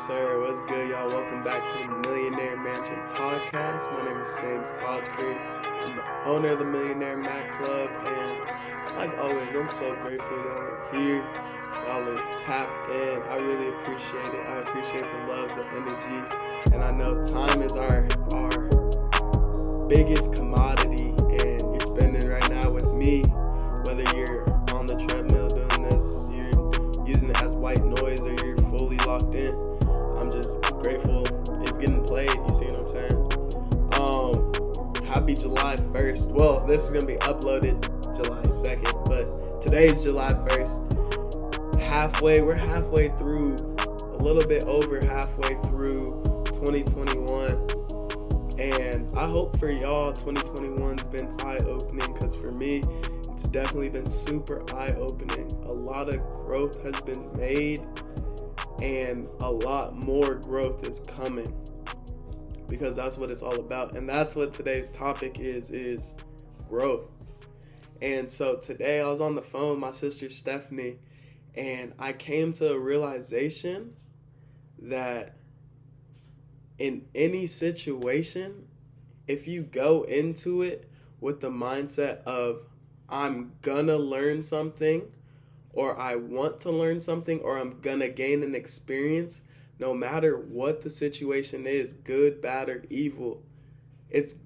sir. What's good, y'all? Welcome back to the Millionaire Mansion Podcast. My name is James Hodgkin. I'm the owner of the Millionaire Mac Club, and like always, I'm so grateful y'all are here. Y'all are tapped in. I really appreciate it. I appreciate the love, the energy, and I know time is our biggest commodity, and you're spending right now with me, whether you're on the treadmill doing this, you're using it as white noise, or you're fully locked in. I'm just grateful it's getting played. You see what I'm saying? Happy July 1st. Well, this is gonna be uploaded July 2nd, but today's July 1st. We're halfway through, a little bit over halfway through 2021. And I hope for y'all 2021's been eye-opening, because for me, it's definitely been super eye-opening. A lot of growth has been made, and a lot more growth is coming, because that's what it's all about. And that's what today's topic is growth. And so today I was on the phone with my sister Stephanie, and I came to a realization that in any situation, if you go into it with the mindset of I'm gonna learn something, or I want to learn something, or I'm gonna gain an experience, no matter what the situation is, good, bad, or evil,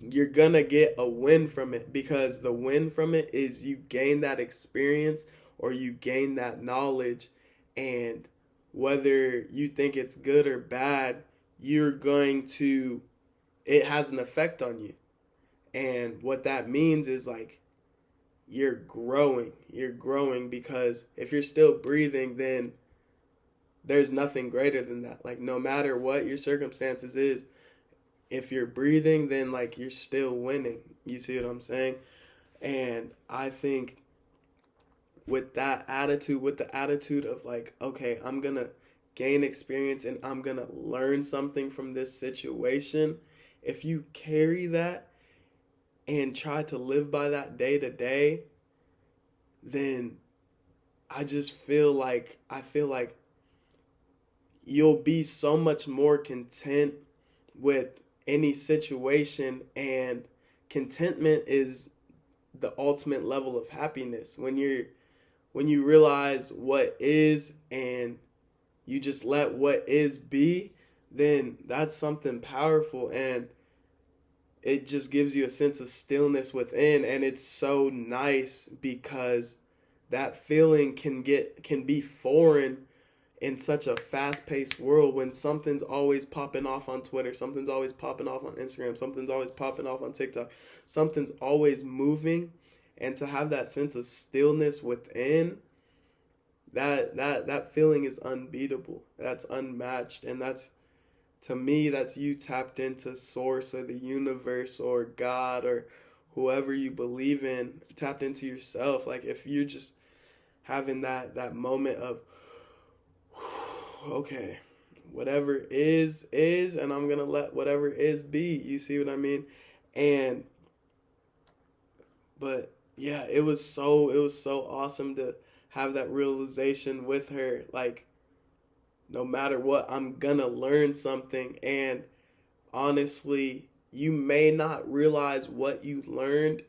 you're gonna get a win from it, because the win from it is you gain that experience, or you gain that knowledge, and whether you think it's good or bad, it has an effect on you. And what that means is like you're growing, because if you're still breathing, then there's nothing greater than that. Like, no matter what your circumstances is, if you're breathing, then like you're still winning. You see what I'm saying? And I think with that attitude, with the attitude of like, okay, I'm gonna gain experience and I'm gonna learn something from this situation, if you carry that and try to live by that day to day, then I feel like you'll be so much more content with any situation. And contentment is the ultimate level of happiness. When you realize what is, and you just let what is be, then that's something powerful, and it just gives you a sense of stillness within. And it's so nice, because that feeling can be foreign in such a fast-paced world, when something's always popping off on Twitter, something's always popping off on Instagram, something's always popping off on TikTok, something's always moving. And to have that sense of stillness within, that feeling is unbeatable. That's unmatched. And to me, that's you tapped into source, or the universe, or God, or whoever you believe in, tapped into yourself. Like, if you're just having that moment of, okay, whatever is, and I'm going to let whatever is be. You see what I mean? But yeah, it was so awesome to have that realization with her. Like, no matter what, I'm gonna learn something. And honestly, you may not realize what you learned.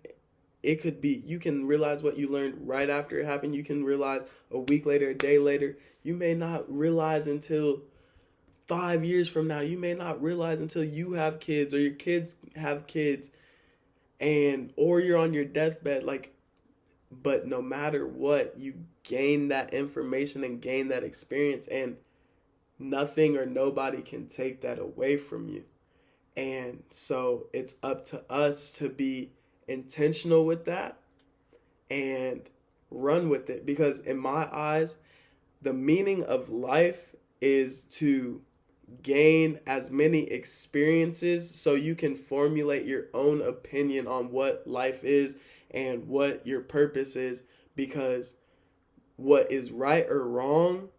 It could be, you can realize what you learned right after it happened. You can realize a week later, a day later. You may not realize until 5 years from now. You may not realize until you have kids, or your kids have kids, or you're on your deathbed. But no matter what, you gain that information and gain that experience, and nothing or nobody can take that away from you. And so it's up to us to be intentional with that and run with it, because in my eyes, the meaning of life is to gain as many experiences so you can formulate your own opinion on what life is and what your purpose is. Because what is right or wrong,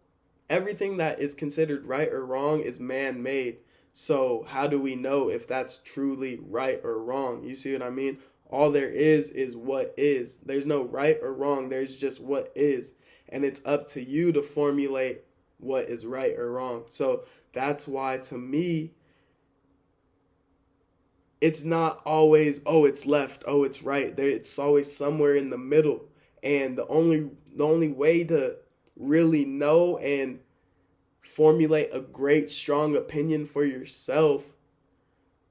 everything that is considered right or wrong is man-made. So how do we know if that's truly right or wrong? You see what I mean? All there is what is. There's no right or wrong. There's just what is. And it's up to you to formulate what is right or wrong. So that's why, to me, it's not always, oh, it's left, oh, it's right. It's always somewhere in the middle. And the only way to really know and formulate a great strong opinion for yourself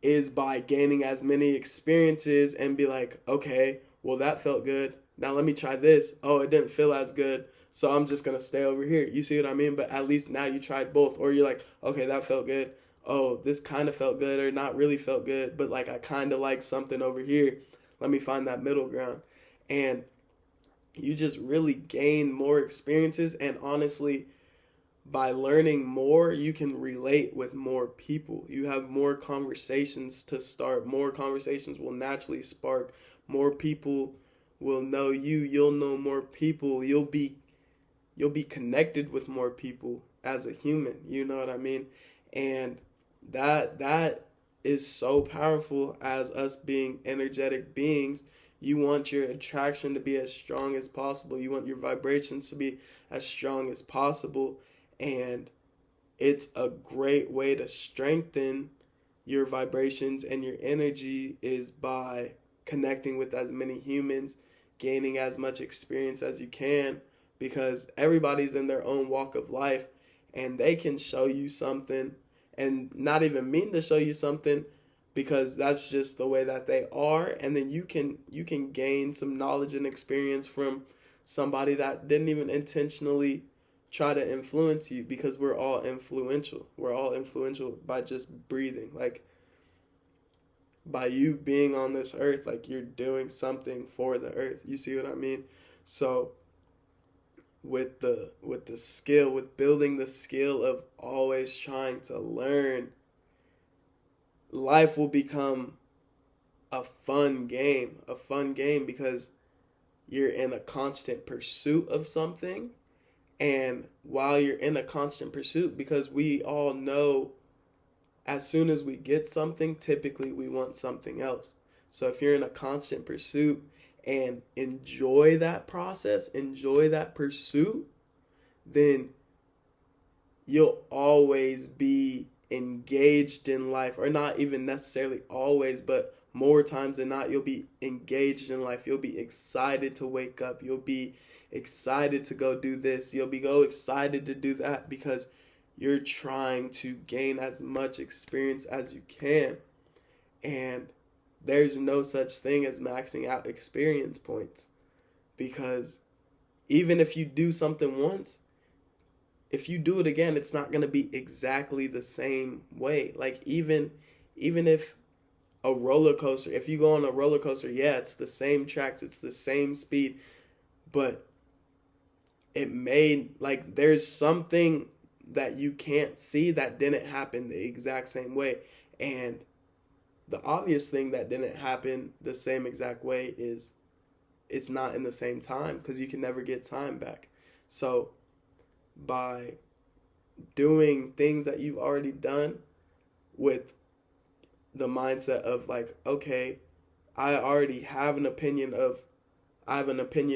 is by gaining as many experiences and be like, okay, well, that felt good. Now let me try this. Oh, it didn't feel as good. So I'm just going to stay over here. You see what I mean? But at least now you tried both. Or you're like, okay, that felt good. Oh, this kind of felt good or not really felt good. But like, I kind of like something over here. Let me find that middle ground. And you just really gain more experiences. And honestly, by learning more, you can relate with more people. You have more conversations to start. More conversations will naturally spark. More people will know you. You'll know more people. You'll be connected with more people as a human. You know what I mean? And that is so powerful as us being energetic beings. You want your attraction to be as strong as possible. You want your vibrations to be as strong as possible. And it's a great way to strengthen your vibrations and your energy is by connecting with as many humans, gaining as much experience as you can, because everybody's in their own walk of life and they can show you something and not even mean to show you something because that's just the way that they are. And then you can gain some knowledge and experience from somebody that didn't even intentionally try to influence you, because we're all influential. We're all influential by just breathing. Like, by you being on this earth, like, you're doing something for the earth. You see what I mean? So with the skill, with building the skill of always trying to learn, life will become a fun game because you're in a constant pursuit of something. And while you're in a constant pursuit, because we all know as soon as we get something, typically we want something else. So if you're in a constant pursuit and enjoy that process, enjoy that pursuit, then you'll always be engaged in life. Or not even necessarily always, but more times than not, you'll be engaged in life. You'll be excited to wake up. You'll be excited to go do this. You'll be excited to do that because you're trying to gain as much experience as you can. And there's no such thing as maxing out experience points, because even if you do something once, if you do it again, it's not going to be exactly the same way. Like, even if a roller coaster, if you go on a roller coaster, yeah, it's the same tracks, it's the same speed, but it made, like, there's something that you can't see that didn't happen the exact same way. And the obvious thing that didn't happen the same exact way is it's not in the same time, because you can never get time back. So by doing things that you've already done with the mindset of like, okay, I already have an opinion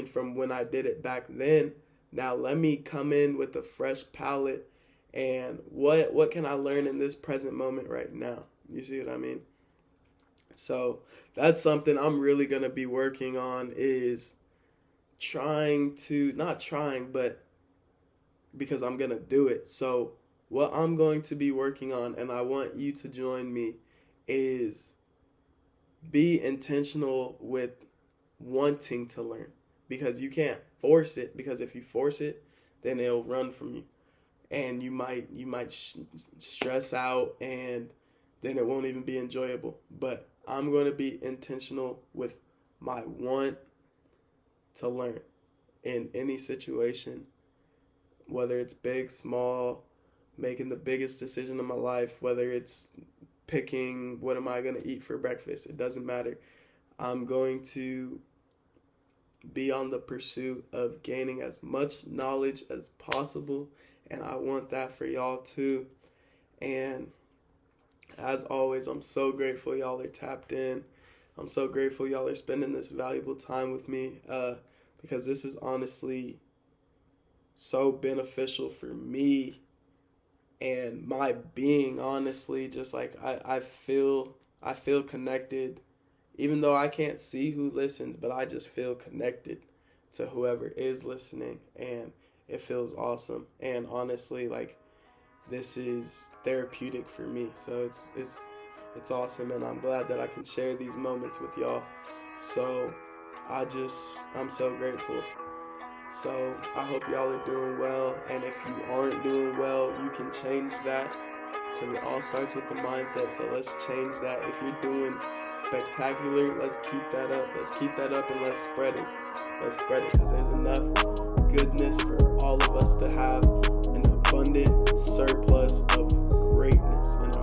from when I did it back then. Now let me come in with a fresh palette and what can I learn in this present moment right now? You see what I mean? So that's something I'm really going to be working on, is not trying, but because I'm going to do it. So what I'm going to be working on, and I want you to join me, is be intentional with wanting to learn, because you can't force it, because if you force it, then it'll run from you. And you might stress out, and then it won't even be enjoyable. But I'm going to be intentional with my want to learn in any situation, whether it's big, small, making the biggest decision of my life, whether it's picking what am I going to eat for breakfast. It doesn't matter. I'm going to be on the pursuit of gaining as much knowledge as possible, and I want that for y'all too. And as always, I'm so grateful y'all are tapped in. I'm so grateful y'all are spending this valuable time with me, because this is honestly so beneficial for me, and my being, honestly, just like I feel connected, even though I can't see who listens, but I just feel connected to whoever is listening, and it feels awesome. And honestly, like, this is therapeutic for me, so it's awesome, and I'm glad that I can share these moments with y'all. So I'm so grateful. So I hope y'all are doing well, and if you aren't doing well, you can change that, because it all starts with the mindset. So let's change that. If you're doing spectacular, let's keep that up. Let's keep that up, and let's spread it. Let's spread it, because there's enough goodness for all of us to have an abundant surplus of greatness in our